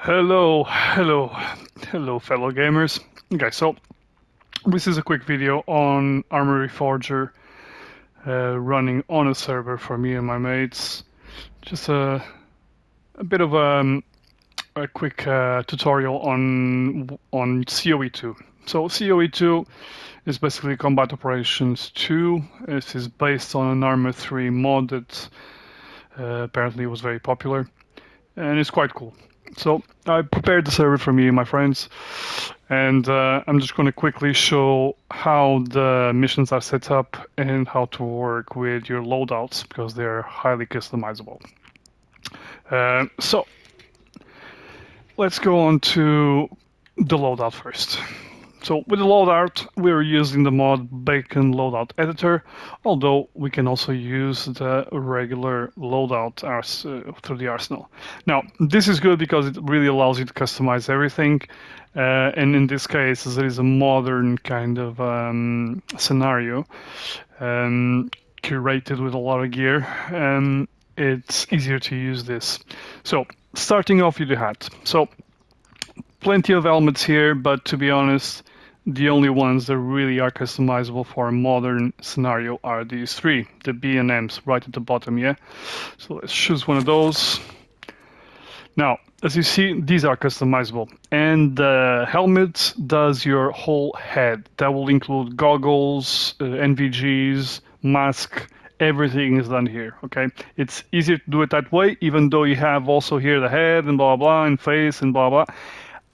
Hello, fellow gamers. Okay, so this is a quick video on Arma Reforger running on a server for me and my mates. Just a bit of a quick tutorial on COE2. So COE2 is basically Combat Operations 2. This is based on an Arma 3 mod that apparently was very popular, and it's quite cool. So I prepared the server for me and my friends, and I'm just going to quickly show how the missions are set up and how to work with your loadouts, because they're highly customizable. So let's go on to the loadout first. So with the loadout, we're using the mod Bacon Loadout Editor, although we can also use the regular loadout through the arsenal. Now, this is good because it really allows you to customize everything, and in this case, as it is a modern kind of scenario, curated with a lot of gear, it's easier to use this. So, starting off with the hat. So, plenty of helmets here, but to be honest, the only ones that really are customizable for a modern scenario are these three, the B&Ms right at the bottom, yeah? So let's choose one of those. Now, as you see, these are customizable, and the helmet does your whole head. That will include goggles, NVGs, mask, everything is done here, okay? It's easier to do it that way, even though you have also here the head and blah, blah, and face and blah, blah.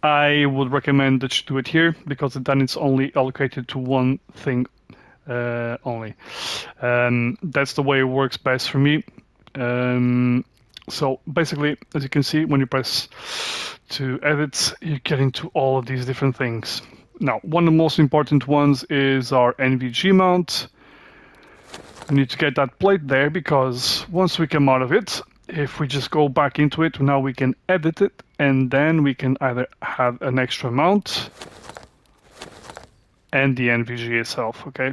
I would recommend that you do it here, because then it's only allocated to one thing only. That's the way it works best for me. So basically, as you can see, when you press to edit, you get into all of these different things. Now, one of the most important ones is our NVG mount. We need to get that plate there, because once we come out of it, if we just go back into it, now we can edit it, and then we can either have an extra mount and the NVG itself, okay?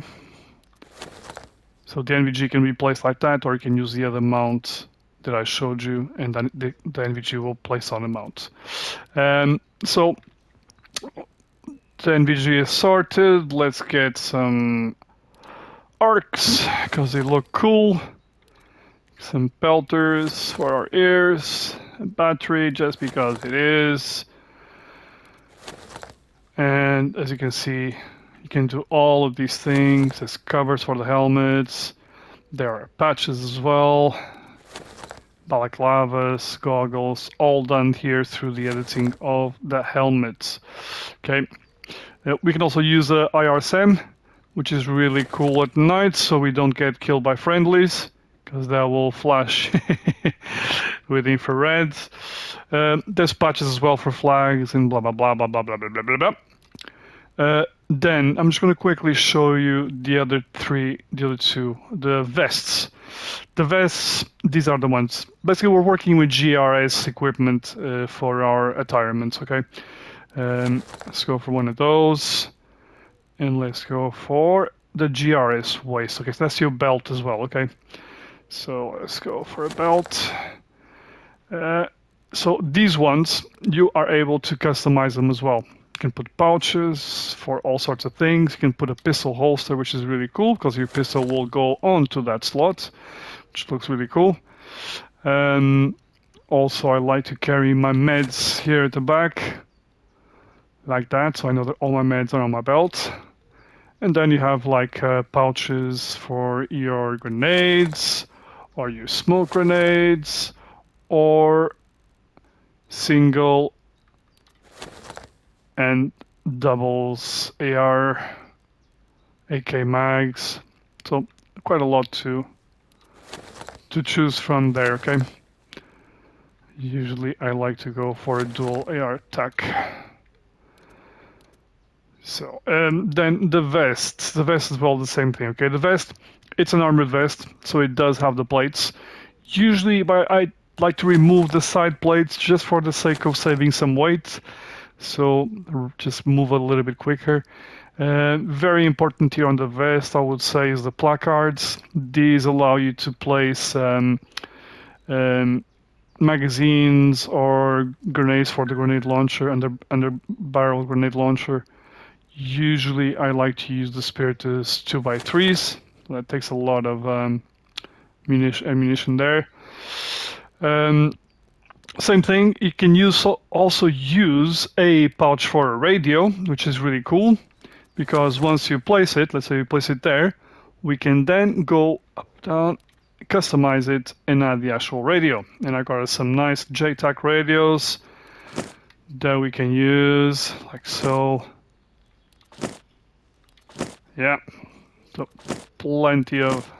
So the NVG can be placed like that, or you can use the other mount that I showed you, and then the NVG will place on the mount. So the NVG is sorted. Let's get some arcs, because they look cool. Some pelters for our ears, a battery just because it is, and as you can see, you can do all of these things. There's covers for the helmets, there are patches as well, balaclavas, goggles, all done here through the editing of the helmets. Okay, we can also use a IRSM, which is really cool at night, so we don't get killed by friendlies, because that will flash with infrareds. There's patches as well for flags and blah blah blah blah blah blah blah blah blah. Then I'm just going to quickly show you the other two, the vests. The vests, these are the ones. Basically, we're working with GRS equipment for our attirements. Okay, let's go for one of those, and let's go for the GRS waist. Okay, so that's your belt as well. Okay. So let's go for a belt. So these ones, you are able to customize them as well. You can put pouches for all sorts of things. You can put a pistol holster, which is really cool, because your pistol will go onto that slot, which looks really cool. Also, I like to carry my meds here at the back, like that, so I know that all my meds are on my belt. And then you have like pouches for your grenades, or your smoke grenades, or single and doubles AR, AK mags. So quite a lot to choose from there, okay? Usually I like to go for a dual AR tac. So, then the vest is well the same thing, okay? The vest, it's an armored vest, so it does have the plates. Usually, I like to remove the side plates just for the sake of saving some weight, so just move a little bit quicker. Very important here on the vest, I would say, is the placards. These allow you to place magazines or grenades for the grenade launcher and the barrel grenade launcher, usually I like to use the Spiritus 2x3s. That takes a lot of ammunition there. Same thing, you can also use a pouch for a radio, which is really cool, because once you place it, let's say you place it there, we can then go up, down, customize it, and add the actual radio. And I got some nice JTAC radios that we can use, like so. Yeah, so plenty of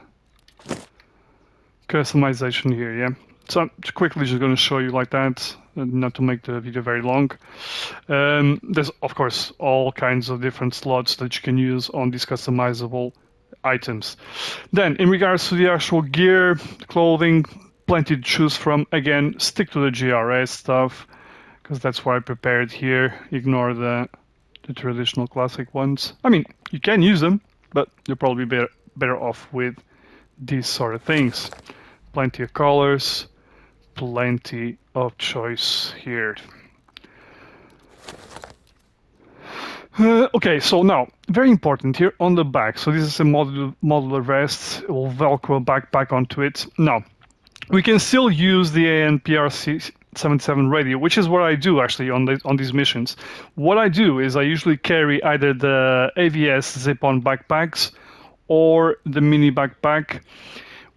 customization here, yeah. So I'm quickly just going to show you like that, not to make the video very long. There's, of course, all kinds of different slots that you can use on these customizable items. Then, in regards to the actual gear, clothing, plenty to choose from. Again, stick to the GRS stuff, because that's what I prepared here. Ignore the traditional classic ones. I mean, you can use them, but you're probably better off with these sort of things. Plenty of colors, plenty of choice here. Okay, so now, very important here on the back. So this is a modular vest. It will Velcro backpack onto it. Now, we can still use the ANPR 77 radio, which is what I do actually on these missions. What I do is I usually carry either the AVS zip-on backpacks or the mini backpack.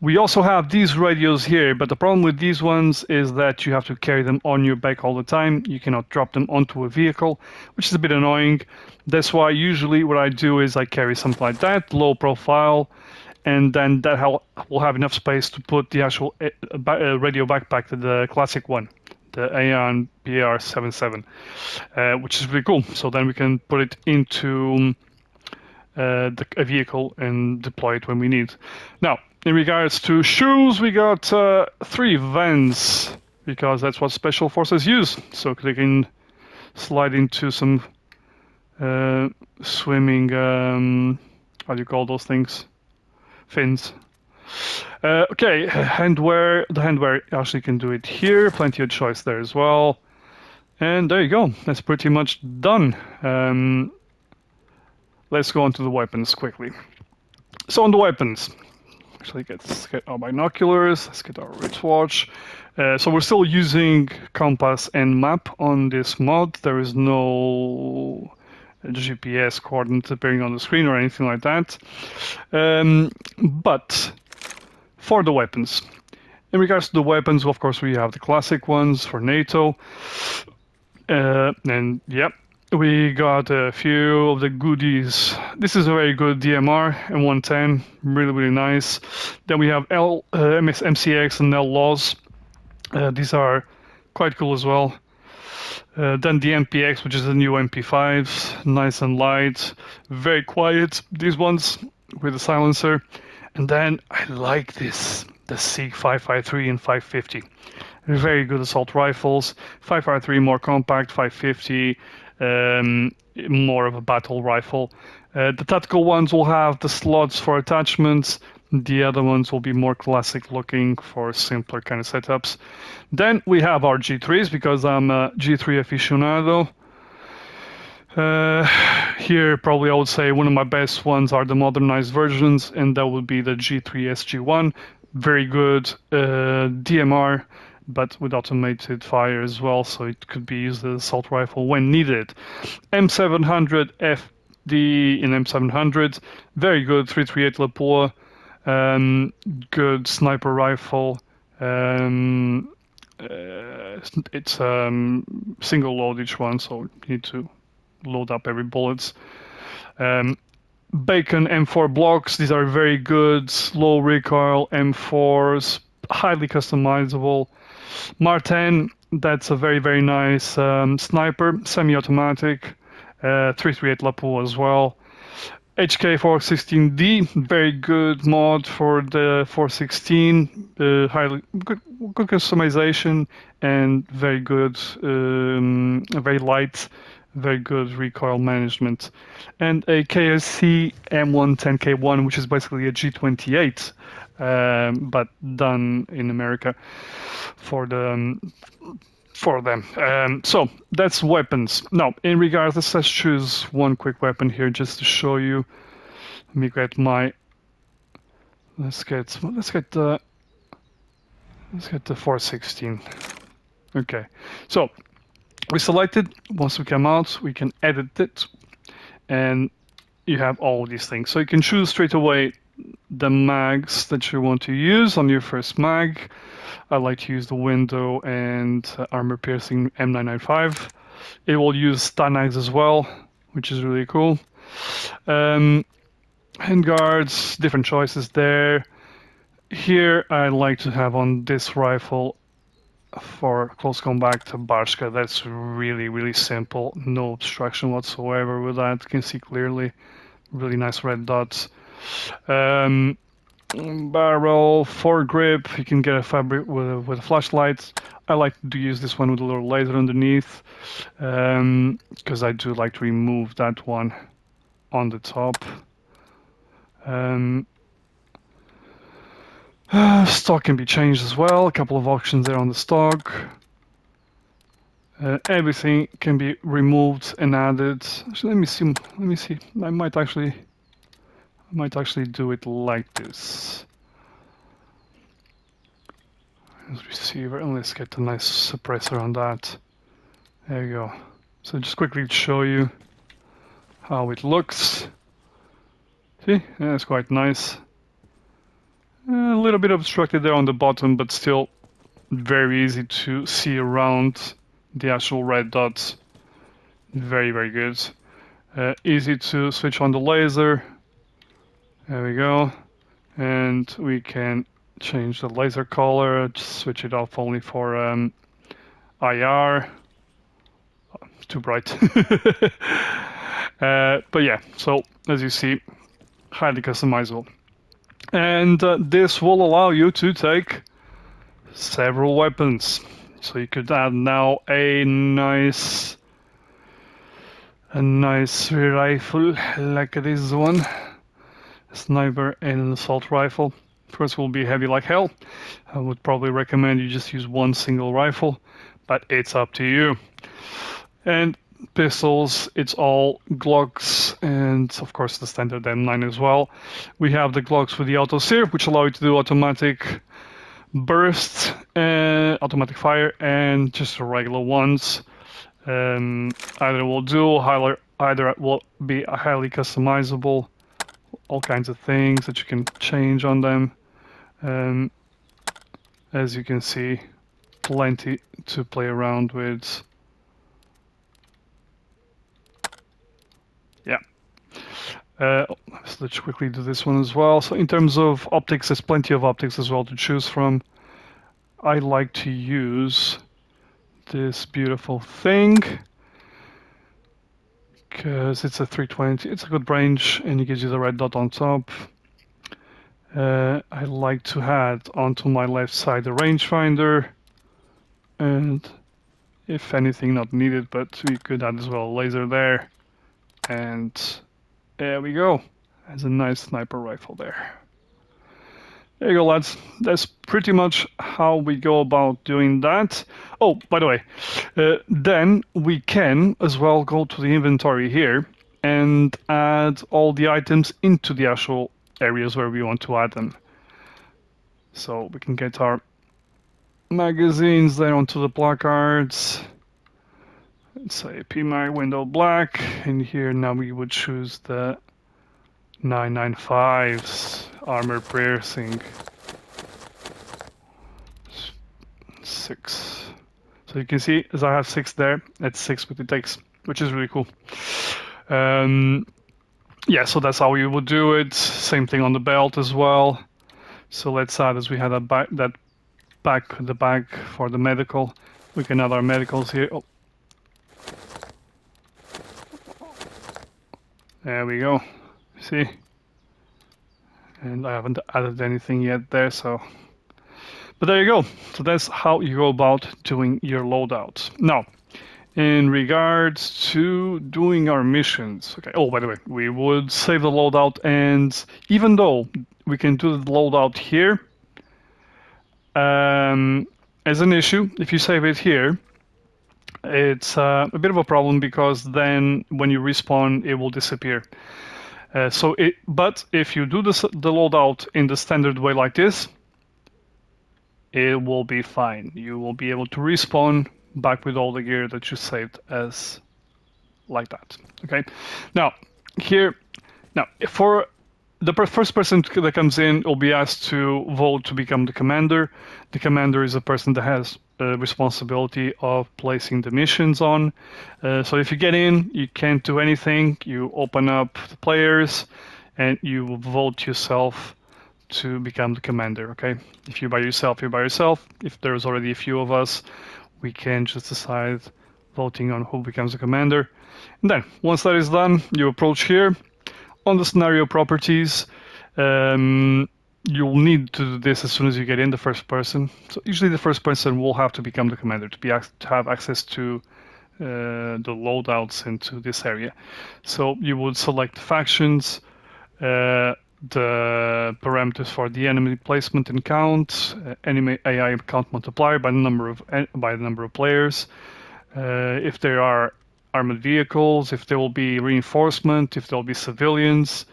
We also have these radios here, but the problem with these ones is that you have to carry them on your back all the time. You cannot drop them onto a vehicle, which is a bit annoying. That's why usually what I do is I carry something like that, low profile, and then that will have enough space to put the actual radio backpack, the classic one, the AN PR77, which is really cool. So then we can put it into a vehicle and deploy it when we need. Now, in regards to shoes, we got 3 Vans, because that's what Special Forces use. So they can slide into some swimming, how do you call those things? Fins. Okay, handwear. The handwear actually can do it here. Plenty of choice there as well. And there you go. That's pretty much done. Let's go on to the weapons quickly. So on the weapons, actually let's get our binoculars, let's get our wristwatch. So we're still using compass and map on this mod. There is no GPS coordinate appearing on the screen or anything like that. But for the weapons, in regards to the weapons, of course, we have the classic ones for NATO. And yep, we got a few of the goodies. This is a very good DMR M110, really, really nice. Then we have MCX and LLAWs. These are quite cool as well. Then the MPX, which is the new MP5s, nice and light, very quiet, these ones with a silencer. And then I like this, the C553 and 550. Very good assault rifles. 553 more compact, 550 more of a battle rifle. The tactical ones will have the slots for attachments. The other ones will be more classic looking for simpler kind of setups. Then we have our G3s, because I'm a G3 aficionado. Here probably I would say one of my best ones are the modernized versions, and that would be the G3 SG1. Very good DMR, but with automated fire as well, so it could be used as an assault rifle when needed. M700 FD in M700, very good 338 Lapua, good sniper rifle. It's single load each one, so you need to load up every bullets. Bacon M4 blocks, these are very good, low recoil M4s, highly customizable. Martin, that's a very, very nice sniper, semi-automatic, 338 Lapua as well. HK416D, very good mod for the 416, highly good customization and very good, very light, very good recoil management. And a KSC M110K1, which is basically a G28 but done in America for them. So that's weapons. Now, in regards, let's choose one quick weapon here just to show you. Let me get my. Let's get the 416. Okay, so we selected. Once we come out, we can edit it, and you have all these things. So you can choose straight away the mags that you want to use on your first mag. I like to use the window and armor piercing M995. It will use Stanags as well, which is really cool. Handguards, different choices there. Here I like to have on this rifle for close combat to Barska. That's really simple, no obstruction whatsoever with that. You can see clearly, really nice red dots. Barrel, foregrip, you can get a fabric with a flashlight. I like to use this one with a little laser underneath, because I do like to remove that one on the top. Stock can be changed as well, a couple of options there on the stock. Everything can be removed and added. Actually, let me see. I might actually do it like this. Receiver, and let's get a nice suppressor on that. There you go. So just quickly to show you how it looks. See, yeah, it's quite nice. A little bit obstructed there on the bottom, but still very easy to see around the actual red dots. Very good. Easy to switch on the laser. There we go. And we can change the laser color, just switch it off only for IR. Oh, it's too bright. But yeah, so as you see, highly customizable. And this will allow you to take several weapons. So you could add now a nice rifle like this one, a sniper and an assault rifle. First will be heavy like hell. I would probably recommend you just use one single rifle, but it's up to you. And pistols, it's all Glocks and of course the standard M9 as well. We have the Glocks with the auto sear, which allow you to do automatic bursts, automatic fire, and just the regular ones. Either will do, either will be highly customizable. All kinds of things that you can change on them. As you can see, plenty to play around with. Yeah. Let's quickly do this one as well. So in terms of optics, there's plenty of optics as well to choose from. I like to use this beautiful thing because it's a 320. It's a good range and it gives you the red dot on top. I like to add onto my left side the rangefinder, and if anything not needed, but we could add as well a laser there. And there we go. There's a nice sniper rifle there. There you go, lads. That's pretty much how we go about doing that. Oh, by the way, then we can as well go to the inventory here and add all the items into the actual areas where we want to add them. So we can get our magazines there onto the placards. Let's say PMAG window black, and here now we would choose the 995s armor piercing 6. So you can see as I have 6 there, that's 6 what it takes, which is really cool. Yeah, so that's how we would do it. Same thing on the belt as well. So let's add, as we had the bag for the medical, we can add our medicals here. Oh. There we go. See? And I haven't added anything yet there, so. But there you go. So that's how you go about doing your loadout. Now, in regards to doing our missions. Okay. Oh, by the way, we would save the loadout, and even though we can do the loadout here. As an issue, if you save it here, it's a bit of a problem because then when you respawn, it will disappear. But if you do the loadout in the standard way like this, it will be fine. You will be able to respawn back with all the gear that you saved as like that. Okay. Now for the first person that comes in will be asked to vote to become the commander. The commander is a person that has responsibility of placing the missions on. So if you get in, you can't do anything. You open up the players and you vote yourself to become the commander. Okay. If you're by yourself, you're by yourself. If there's already a few of us, we can just decide voting on who becomes the commander. And then once that is done, you approach here. On the scenario properties, you'll need to do this as soon as you get in, the first person. So usually the first person will have to become the commander to have access to the loadouts into this area. So you would select the factions, the parameters for the enemy placement and count, enemy AI count multiplier by the number of players. If there are armored vehicles, if there will be reinforcement, if there will be civilians.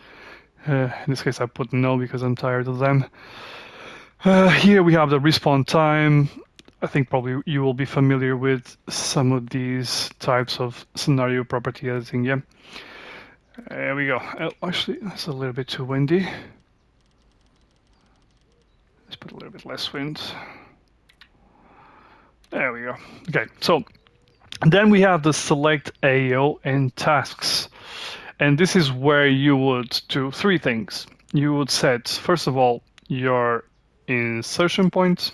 In this case I put no because I'm tired of them. Here we have the respawn time. I think probably you will be familiar with some of these types of scenario property editing, yeah. There we go. Actually, it's a little bit too windy. Let's put a little bit less wind. There we go. Okay, so then we have the select AO and tasks. And this is where you would do three things. You would set, first of all, your insertion point,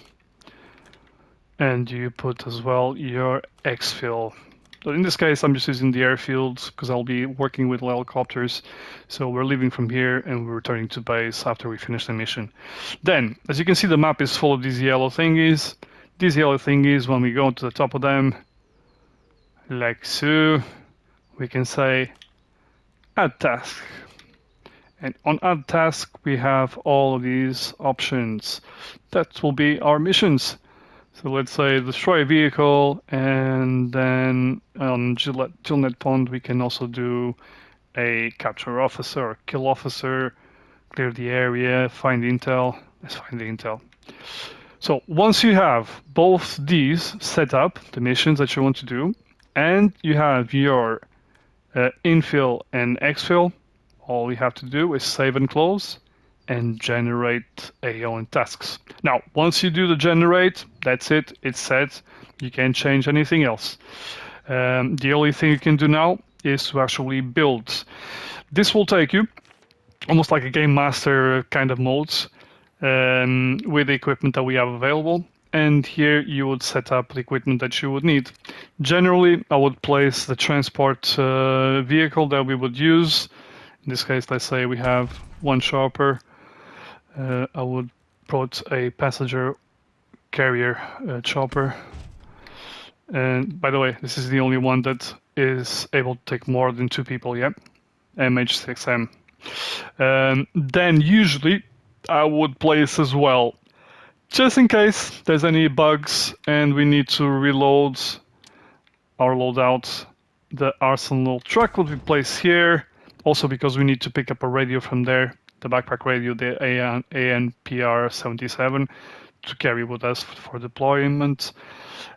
and you put as well your exfil. So in this case, I'm just using the airfields because I'll be working with helicopters. So we're leaving from here and we're returning to base after we finish the mission. Then, as you can see, the map is full of these yellow thingies. These yellow thingies, when we go to the top of them, like so, we can say add task. And on add task, we have all of these options. That will be our missions. So let's say destroy a vehicle, and then on Gillnet Pond, we can also do a capture officer or kill officer, clear the area, find intel. Let's find the intel. So once you have both these set up, the missions that you want to do, and you have your infill and exfil, all you have to do is save and close and generate AO and tasks. Now, once you do the generate, that's it, it's set. You can't change anything else. The only thing you can do now is to actually build. This will take you almost like a game master kind of modes with the equipment that we have available. And here you would set up the equipment that you would need. Generally, I would place the transport vehicle that we would use. In this case, let's say we have one chopper. I would put a passenger carrier chopper. And by the way, this is the only one that is able to take more than two people, yeah? MH6M. Then usually I would place as well, just in case there's any bugs and we need to reload our loadout, the arsenal truck will be placed here. Also because we need to pick up a radio from there, the backpack radio, the ANPR-77, to carry with us for deployment.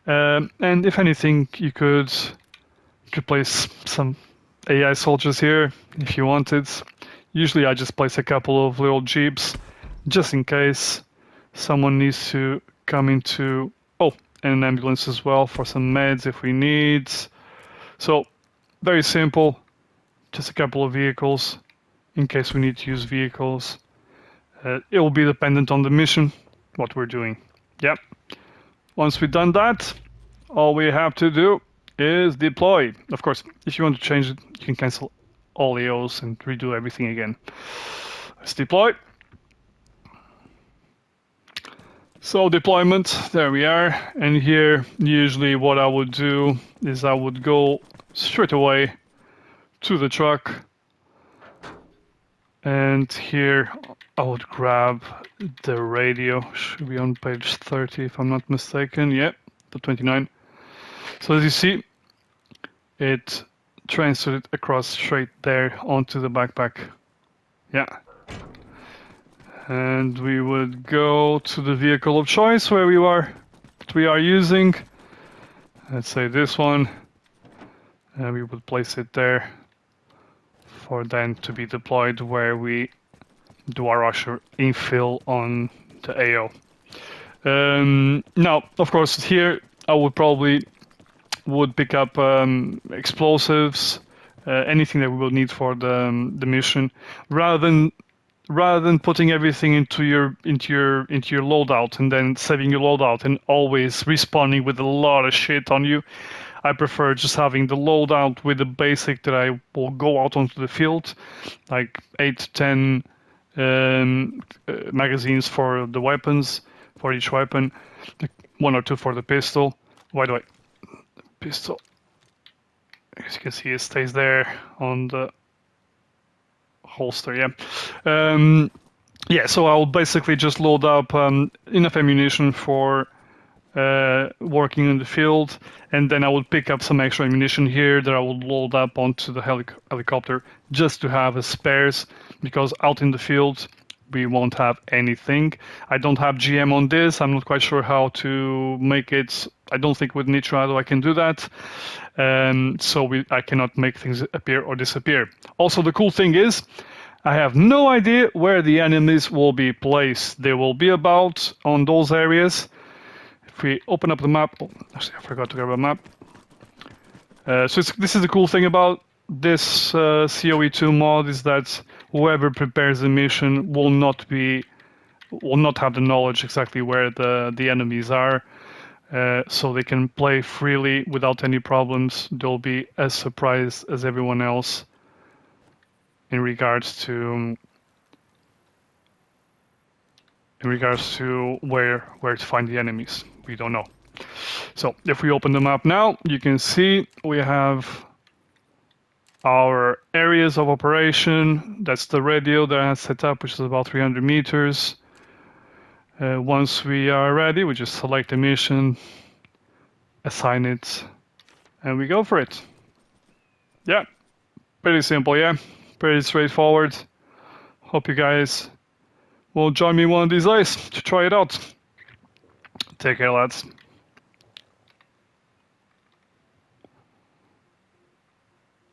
And if anything, you could place some AI soldiers here if you wanted. Usually I just place a couple of little jeeps just in case someone needs to come into, and an ambulance as well for some meds if we need. So very simple, just a couple of vehicles in case we need to use vehicles. It will be dependent on the mission, what we're doing. Yep. Once we've done that, all we have to do is deploy. Of course, if you want to change it, you can cancel all AOs and redo everything again. Let's deploy. So deployment, there we are. And here, usually what I would do is I would go straight away to the truck And here I would grab the radio. Should be on page 30 if I'm not mistaken. Yep, the 29. So as you see, it transferred it across straight there onto the backpack. Yeah. And we would go to the vehicle of choice where we are using. Let's say this one. And we would place it there for then to be deployed where we do our rusher infill on the AO. Now, of course, here I would pick up explosives, anything that we will need for the mission, rather than putting everything into your loadout and then saving your loadout and always respawning with a lot of shit on you. I prefer just having the loadout with the basic that I will go out onto the field, like 8 to 10 magazines for the weapons, for each weapon, 1 or 2 for the pistol. Why do I? Pistol. As you can see, it stays there on the holster. Yeah. Yeah. So I'll basically just load up enough ammunition for working in the field, and then I would pick up some extra ammunition here that I would load up onto the helicopter just to have as spares, because out in the field we won't have anything. I don't have GM on this. I'm not quite sure how to make it. I don't think with Nitrado I can do that. So I cannot make things appear or disappear. Also, the cool thing is, I have no idea where the enemies will be placed. They will be about on those areas. If we open up the map, actually I forgot to grab a map. So this is the cool thing about this COE2 mod, is that whoever prepares the mission will not have the knowledge exactly where the enemies are, so they can play freely without any problems. They'll be as surprised as everyone else in regards to where to find the enemies. We don't know. So if we open the map now, you can see we have our areas of operation. That's the radio that I have set up, which is about 300 meters. Once we are ready, we just select the mission, assign it, and we go for it. Yeah, pretty simple, yeah, pretty straightforward. Hope you guys will join me one of these days to try it out. Take care, lads.